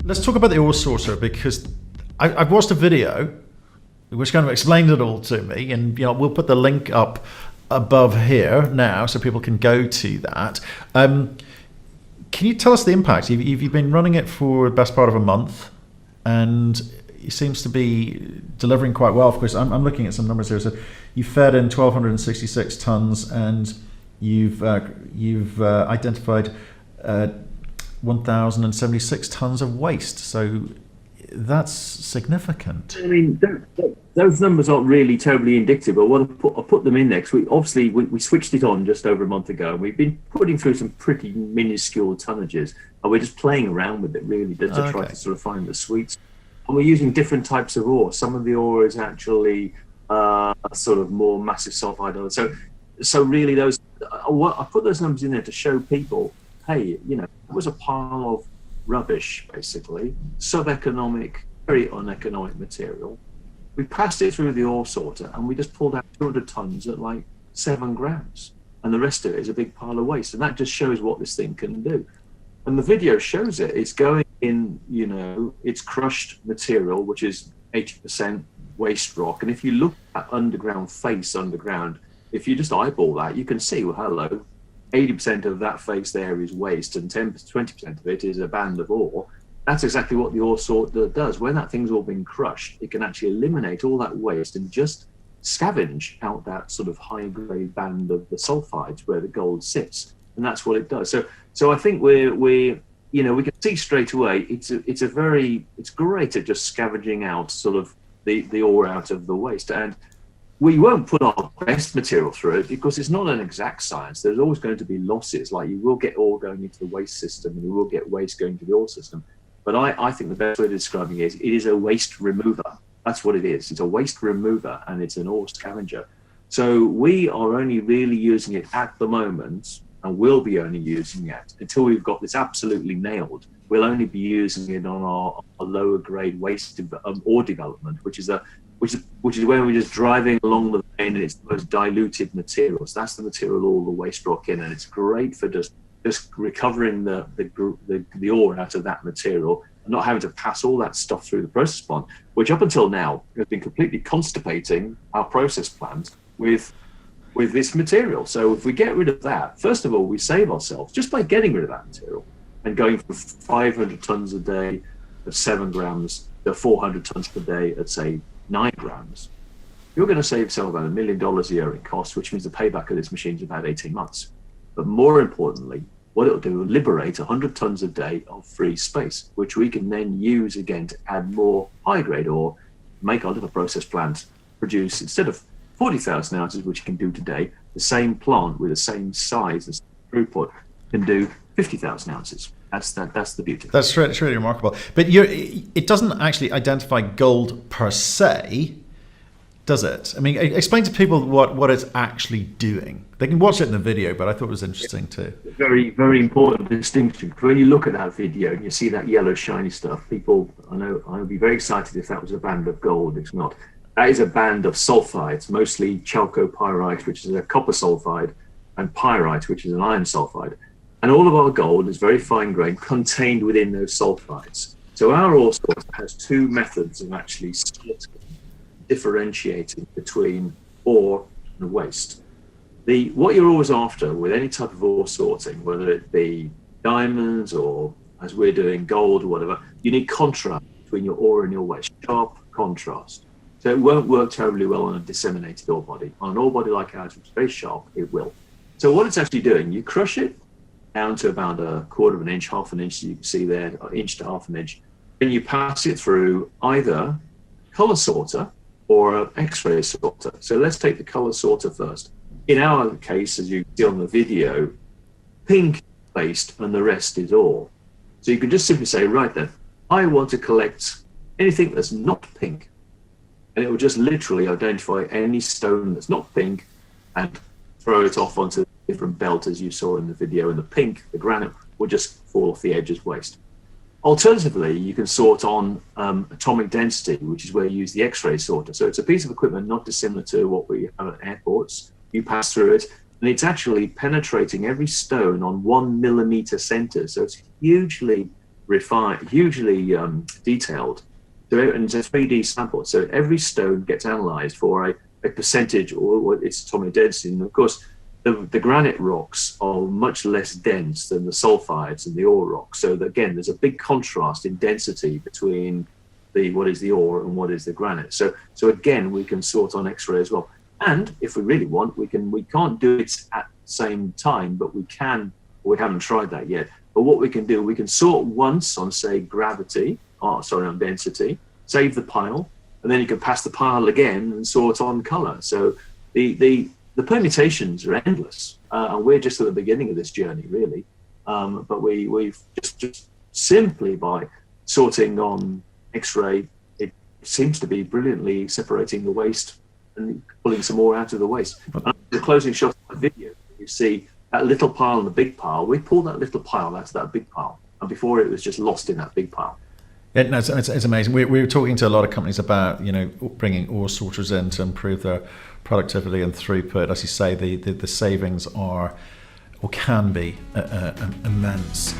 let's talk about the ore sorter, because I've watched a video which kind of explained it all to me, and we'll put the link up above here now so people can go to that. Can you tell us the impact? You've been running it for the best part of a month, and it seems to be delivering quite well. Of course, I'm looking at some numbers here. So you fed in 1,266 tons, and you've identified 1,076 tons of waste. So that's significant. I mean, those numbers aren't really terribly indicative, but I put them in there because we switched it on just over a month ago, and we've been putting through some pretty minuscule tonnages, and we're just playing around with it really to try to sort of find the sweet spot. And we're using different types of ore. Some of the ore is actually sort of more massive sulfide. So really, I put those numbers in there to show people, hey, it was a pile of rubbish, basically, sub-economic, very uneconomic material. We passed it through the ore sorter, and we just pulled out 200 tons at like 7 grams, and the rest of it is a big pile of waste. And that just shows what this thing can do. And the video shows it. It's going in, it's crushed material, which is 80% waste rock. And if you look at underground, if you just eyeball that, you can see, well, hello, 80% of that face there is waste, and 20% of it is a band of ore. That's exactly what the ore sorter does. When that thing's all been crushed, it can actually eliminate all that waste and just scavenge out that sort of high-grade band of the sulfides where the gold sits, and that's what it does. So I think we can see straight away it's great at just scavenging out sort of the ore out of the waste. And we won't put our best material through it because it's not an exact science. There's always going to be losses. Like, you will get ore going into the waste system, and you will get waste going to the ore system. But I think the best way of describing it is a waste remover. That's what it is. It's a waste remover, and it's an ore scavenger. So we are only really using it at the moment, and will be only using it until we've got this absolutely nailed. We'll only be using it on our lower grade waste ore development, which is when we're just driving along the vein, and it's the most diluted materials. That's the material all the waste rock in, and it's great for just recovering the ore out of that material and not having to pass all that stuff through the process plant, which up until now has been completely constipating our process plant with this material. So if we get rid of that, first of all, we save ourselves just by getting rid of that material and going from 500 tons a day at 7 grams to 400 tons per day at, say, 9 grams. You're going to save yourself about $1 million a year in costs, which means the payback of this machine is about 18 months. But more importantly, what it'll do will liberate 100 tons a day of free space, which we can then use again to add more high-grade ore, make our little process plant produce, instead of 40,000 ounces, which you can do today, the same plant with the same size and throughput can do 50,000 ounces. That's the beauty. That's really remarkable. But it doesn't actually identify gold per se, does it? I mean, explain to people what it's actually doing. They can watch it in the video, but I thought it was interesting too. Very, very important distinction. When you look at that video and you see that yellow shiny stuff, people, I would be very excited if that was a band of gold. It's not. That is a band of sulfides, mostly chalcopyrite, which is a copper sulfide, and pyrite, which is an iron sulfide. And all of our gold is very fine grained, contained within those sulfides. So our ore sorter has 2 methods of actually differentiating between ore and waste. What you're always after with any type of ore sorting, whether it be diamonds or, as we're doing, gold or whatever, you need contrast between your ore and your waste, sharp contrast. So it won't work terribly well on a disseminated ore body. On an ore body like ours, which is very sharp, it will. So what it's actually doing, you crush it down to about 1/4 of an inch, half an inch, you can see there, 1 inch to half an inch. Then you pass it through either color sorter or an X-ray sorter. So let's take the color sorter first. In our case, as you see on the video, pink based and the rest is ore. So you can just simply say, right then, I want to collect anything that's not pink. And it will just literally identify any stone that's not pink and throw it off onto a different belt, as you saw in the video. And the pink, the granite, will just fall off the edge as waste. Alternatively, you can sort on atomic density, which is where you use the X-ray sorter. So it's a piece of equipment not dissimilar to what we have at airports. You pass through it, and it's actually penetrating every stone on 1 millimeter center. So it's hugely refined, hugely detailed. So, and it's a 3D sample. So every stone gets analysed for a percentage or its atomic density. And of course, the granite rocks are much less dense than the sulfides and the ore rocks. So again, there's a big contrast in density between what is the ore and what is the granite. So again, we can sort on X-ray as well. And if we really want, we can't do it at the same time, but we can. We haven't tried that yet. But what we can do, we can sort once on, say, on density, save the pile, and then you can pass the pile again and sort on color. So the permutations are endless, and we're just at the beginning of this journey, really. But we've just simply by sorting on X-ray, it seems to be brilliantly separating the waste and pulling some more out of the waste. And the closing shot of the video, you see that little pile and the big pile. We pulled that little pile out of that big pile, and before it was just lost in that big pile. Yeah, no, it's amazing. We were talking to a lot of companies about bringing ore sorters in to improve their productivity and throughput. As you say, the savings are or can be immense.